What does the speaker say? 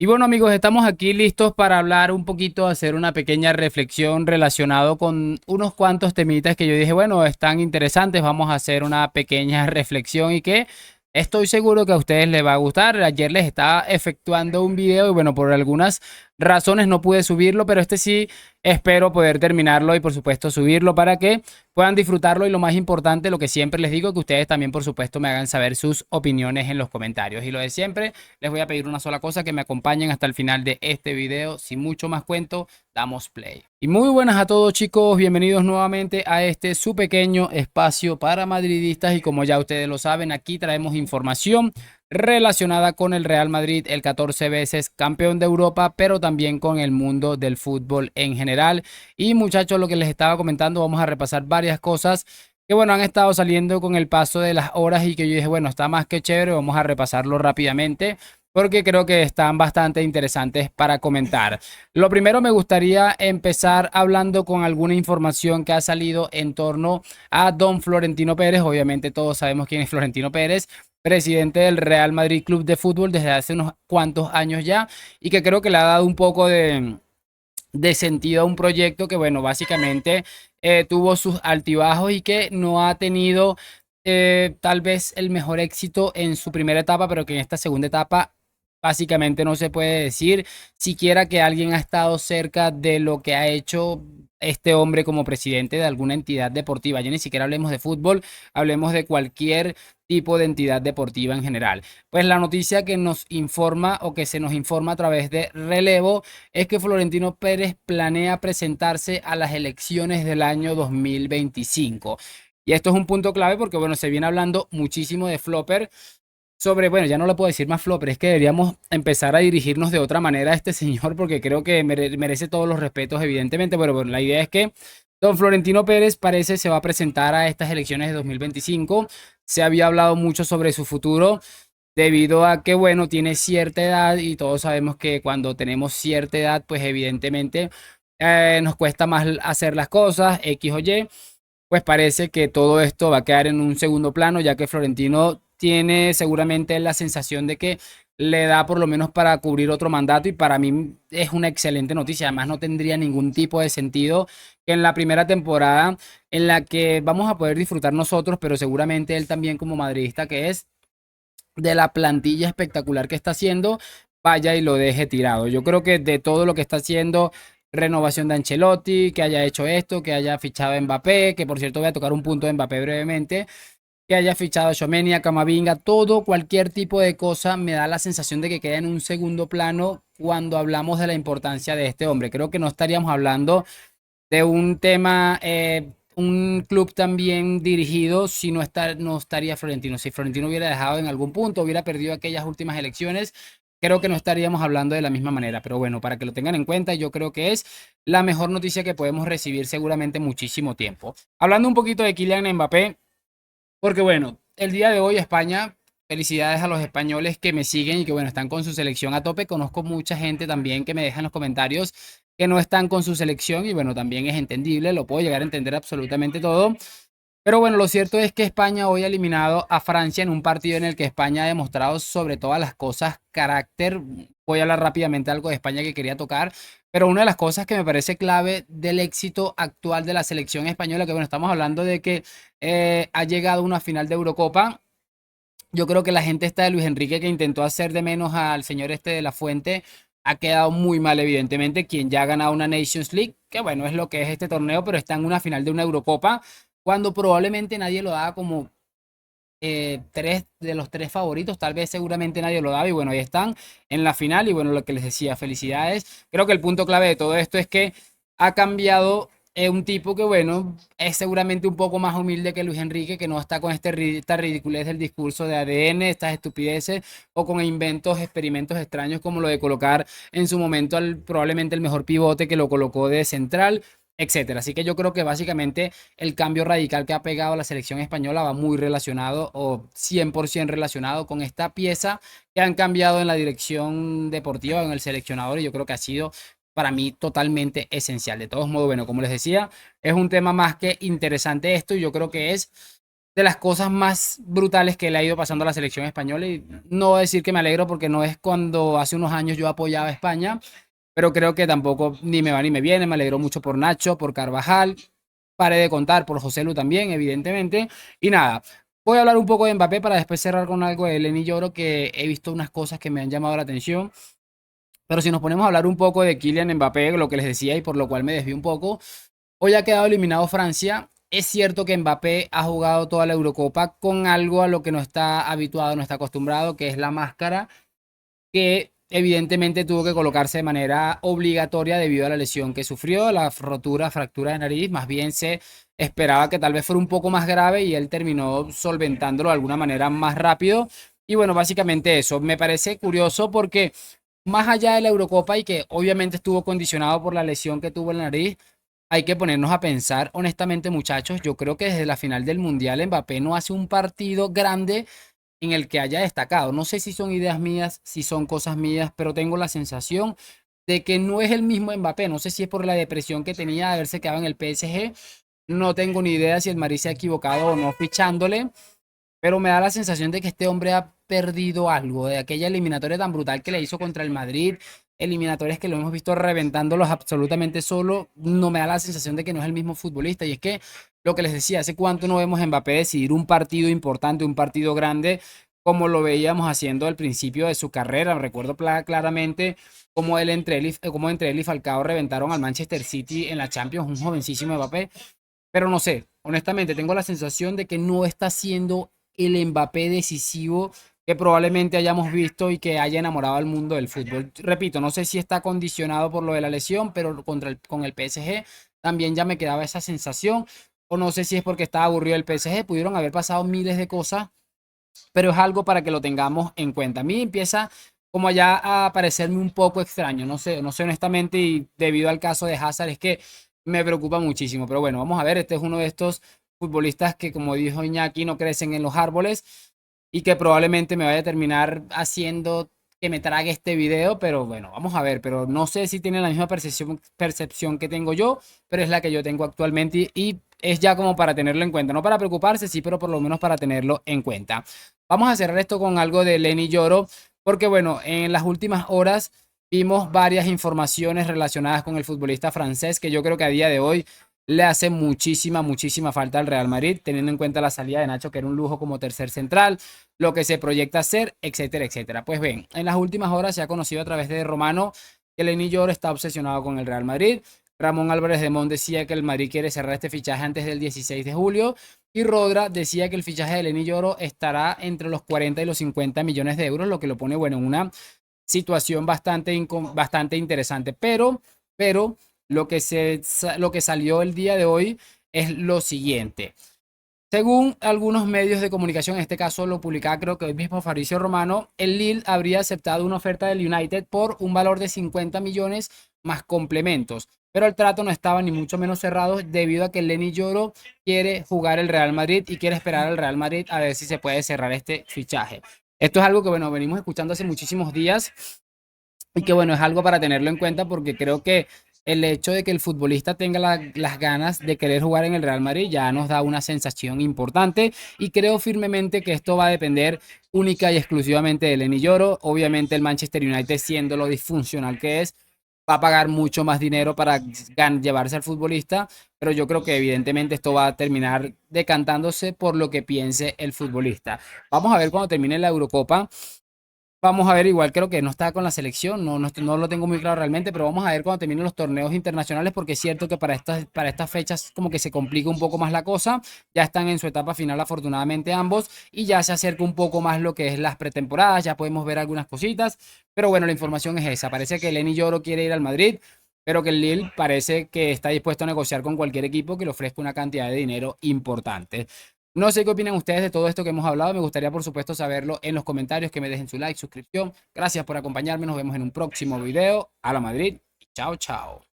Y bueno amigos, estamos aquí listos para hablar un poquito, hacer una pequeña reflexión relacionado con unos cuantos temitas que yo dije, bueno, están interesantes, vamos a hacer una pequeña reflexión y que estoy seguro que a ustedes les va a gustar. Ayer les estaba efectuando un video y bueno, por algunas razones no pude subirlo, pero este sí espero poder terminarlo y por supuesto subirlo para que puedan disfrutarlo y lo más importante, lo que siempre les digo, que ustedes también por supuesto me hagan saber sus opiniones en los comentarios. Y lo de siempre, les voy a pedir una sola cosa, que me acompañen hasta el final de este video. Sin mucho más cuento, damos play. Y muy buenas a todos chicos, bienvenidos nuevamente a este su pequeño espacio para madridistas y como ya ustedes lo saben, aquí traemos información relacionada con el Real Madrid, el 14 veces campeón de Europa, pero también con el mundo del fútbol en general. Y muchachos, lo que les estaba comentando, vamos a repasar varias cosas que bueno, han estado saliendo con el paso de las horas y que yo dije, bueno, está más que chévere, vamos a repasarlo rápidamente porque creo que están bastante interesantes para comentar. Lo primero, me gustaría empezar hablando con alguna información que ha salido en torno a don Florentino Pérez. Obviamente todos sabemos quién es Florentino Pérez, presidente del Real Madrid Club de Fútbol desde hace unos cuantos años ya, y que creo que le ha dado un poco de sentido a un proyecto que, bueno, básicamente tuvo sus altibajos y que no ha tenido tal vez el mejor éxito en su primera etapa, pero que en esta segunda etapa básicamente no se puede decir siquiera que alguien ha estado cerca de lo que ha hecho este hombre como presidente de alguna entidad deportiva. Ya ni siquiera hablemos de fútbol, hablemos de cualquier tipo de entidad deportiva en general. Pues la noticia que nos informa o que se nos informa a través de Relevo es que Florentino Pérez planea presentarse a las elecciones del año 2025. Y esto es un punto clave porque, bueno, se viene hablando muchísimo de Flopper sobre, bueno, ya no le puedo decir más Flopper, es que deberíamos empezar a dirigirnos de otra manera a este señor porque creo que merece todos los respetos, evidentemente, pero bueno, la idea es que don Florentino Pérez parece se va a presentar a estas elecciones de 2025. Se había hablado mucho sobre su futuro debido a que, bueno, tiene cierta edad y todos sabemos que cuando tenemos cierta edad, pues evidentemente nos cuesta más hacer las cosas, X o Y. Pues parece que todo esto va a quedar en un segundo plano, ya que Florentino tiene seguramente la sensación de que le da por lo menos para cubrir otro mandato y para mí es una excelente noticia. Además, no tendría ningún tipo de sentido que en la primera temporada en la que vamos a poder disfrutar nosotros, pero seguramente él también como madridista que es, de la plantilla espectacular que está haciendo, vaya y lo deje tirado. Yo creo que de todo lo que está haciendo, renovación de Ancelotti, que haya hecho esto, que haya fichado a Mbappé, que por cierto voy a tocar un punto de Mbappé brevemente, que haya fichado a Tchouaméni, a Camavinga, todo, cualquier tipo de cosa me da la sensación de que queda en un segundo plano cuando hablamos de la importancia de este hombre. Creo que no estaríamos hablando de un tema, un club tan bien dirigido si no, no estaría Florentino. Si Florentino hubiera dejado en algún punto, hubiera perdido aquellas últimas elecciones, creo que no estaríamos hablando de la misma manera. Pero bueno, para que lo tengan en cuenta, yo creo que es la mejor noticia que podemos recibir seguramente muchísimo tiempo. Hablando un poquito de Kylian Mbappé, porque bueno, el día de hoy España, felicidades a los españoles que me siguen y que bueno, están con su selección a tope. Conozco mucha gente también que me deja en los comentarios que no están con su selección y bueno, también es entendible, lo puedo llegar a entender absolutamente todo. Pero bueno, lo cierto es que España hoy ha eliminado a Francia en un partido en el que España ha demostrado sobre todas las cosas carácter. Voy a hablar rápidamente algo de España que quería tocar, pero una de las cosas que me parece clave del éxito actual de la selección española, que bueno, estamos hablando de que ha llegado a una final de Eurocopa. Yo creo que la gente esta de Luis Enrique que intentó hacer de menos al señor este de la Fuente ha quedado muy mal, evidentemente, quien ya ha ganado una Nations League, que bueno, es lo que es este torneo, pero está en una final de una Eurocopa, cuando probablemente nadie lo daba como tres de los tres favoritos, tal vez seguramente nadie lo daba, y bueno, ahí están en la final, y bueno, lo que les decía, felicidades. Creo que el punto clave de todo esto es que ha cambiado un tipo que, bueno, es seguramente un poco más humilde que Luis Enrique, que no está con esta ridiculez del discurso de ADN, estas estupideces, o con inventos, experimentos extraños como lo de colocar en su momento probablemente el mejor pivote que lo colocó de central, etcétera. Así que yo creo que básicamente el cambio radical que ha pegado a la selección española va muy relacionado o 100% relacionado con esta pieza que han cambiado en la dirección deportiva, en el seleccionador, y yo creo que ha sido para mí totalmente esencial. De todos modos, bueno, como les decía, es un tema más que interesante esto y yo creo que es de las cosas más brutales que le ha ido pasando a la selección española. Y no voy a decir que me alegro porque no es cuando hace unos años yo apoyaba a España, pero creo que tampoco ni me va ni me viene. Me alegro mucho por Nacho, por Carvajal. Paré de contar por José Lu también, evidentemente. Y nada, voy a hablar un poco de Mbappé para después cerrar con algo de Lenny Lloro, que he visto unas cosas que me han llamado la atención. Pero si nos ponemos a hablar un poco de Kylian Mbappé, lo que les decía y por lo cual me desvío un poco, hoy ha quedado eliminado Francia. Es cierto que Mbappé ha jugado toda la Eurocopa con algo a lo que no está habituado, no está acostumbrado, que es la máscara, que evidentemente tuvo que colocarse de manera obligatoria debido a la lesión que sufrió, la rotura, fractura de nariz. Más bien se esperaba que tal vez fuera un poco más grave y él terminó solventándolo de alguna manera más rápido. Y bueno, básicamente eso. Me parece curioso porque más allá de la Eurocopa y que obviamente estuvo condicionado por la lesión que tuvo en la nariz, hay que ponernos a pensar, honestamente, muchachos. Yo creo que desde la final del Mundial Mbappé no hace un partido grande en el que haya destacado. No sé si son ideas mías, si son cosas mías, pero tengo la sensación de que no es el mismo Mbappé. No sé si es por la depresión que tenía de haberse quedado en el PSG. No tengo ni idea si el Madrid se ha equivocado o no fichándole, pero me da la sensación de que este hombre ha perdido algo de aquella eliminatoria tan brutal que le hizo contra el Madrid, eliminatorias que lo hemos visto reventándolos absolutamente solo. No me da la sensación de que no es el mismo futbolista. Y es que lo que les decía, hace cuánto no vemos a Mbappé decidir un partido importante, un partido grande, como lo veíamos haciendo al principio de su carrera. Recuerdo claramente cómo entre él y Falcao reventaron al Manchester City en la Champions, un jovencísimo Mbappé. Pero no sé, honestamente, tengo la sensación de que no está siendo el Mbappé decisivo que probablemente hayamos visto y que haya enamorado al mundo del fútbol. Repito, no sé si está condicionado por lo de la lesión, pero con el PSG también ya me quedaba esa sensación. O no sé si es porque estaba aburrido el PSG. Pudieron haber pasado miles de cosas, pero es algo para que lo tengamos en cuenta. A mí empieza como ya a parecerme un poco extraño, no sé honestamente, y debido al caso de Hazard es que me preocupa muchísimo. Pero bueno, vamos a ver, este es uno de estos futbolistas que, como dijo Iñaki, no crecen en los árboles y que probablemente me vaya a terminar haciendo que me trague este video. Pero bueno, vamos a ver, pero no sé si tiene la misma percepción que tengo yo, pero es la que yo tengo actualmente y es ya como para tenerlo en cuenta, no para preocuparse, sí, pero por lo menos para tenerlo en cuenta. Vamos a cerrar esto con algo de Lenny Lloro, porque bueno, en las últimas horas vimos varias informaciones relacionadas con el futbolista francés que yo creo que a día de hoy le hace muchísima falta al Real Madrid, teniendo en cuenta la salida de Nacho, que era un lujo como tercer central, lo que se proyecta hacer, etcétera, etcétera. Pues bien, en las últimas horas se ha conocido a través de Romano que Lenny Lloro está obsesionado con el Real Madrid. Ramón Álvarez de Mon decía que el Madrid quiere cerrar este fichaje antes del 16 de julio. Y Rodra decía que el fichaje de Lenny Lloro estará entre los 40 y los 50 millones de euros, lo que lo pone, bueno, en una situación bastante interesante. Pero lo que salió el día de hoy es lo siguiente. Según algunos medios de comunicación, en este caso lo publicaba creo que el mismo Fabricio Romano, el Lille habría aceptado una oferta del United por un valor de 50 millones más complementos. Pero el trato no estaba ni mucho menos cerrado debido a que Lenny Lloro quiere jugar el Real Madrid y quiere esperar al Real Madrid a ver si se puede cerrar este fichaje. Esto es algo que, bueno, venimos escuchando hace muchísimos días y que bueno, es algo para tenerlo en cuenta porque creo que el hecho de que el futbolista tenga las ganas de querer jugar en el Real Madrid ya nos da una sensación importante y creo firmemente que esto va a depender única y exclusivamente de Lenny Lloro. Obviamente el Manchester United, siendo lo disfuncional que es, va a pagar mucho más dinero para llevarse al futbolista, pero yo creo que evidentemente esto va a terminar decantándose por lo que piense el futbolista. Vamos a ver cuando termine la Eurocopa. Vamos a ver, igual creo que no está con la selección, no lo tengo muy claro realmente, pero vamos a ver cuando terminen los torneos internacionales, porque es cierto que para estas fechas como que se complica un poco más la cosa. Ya están en su etapa final afortunadamente ambos y ya se acerca un poco más lo que es las pretemporadas, ya podemos ver algunas cositas, pero bueno, la información es esa. Parece que Lenny Lloro quiere ir al Madrid, pero que el Lille parece que está dispuesto a negociar con cualquier equipo que le ofrezca una cantidad de dinero importante. No sé qué opinan ustedes de todo esto que hemos hablado. Me gustaría, por supuesto, saberlo en los comentarios, que me dejen su like, suscripción. Gracias por acompañarme. Nos vemos en un próximo video. A la Madrid. Chao, chao.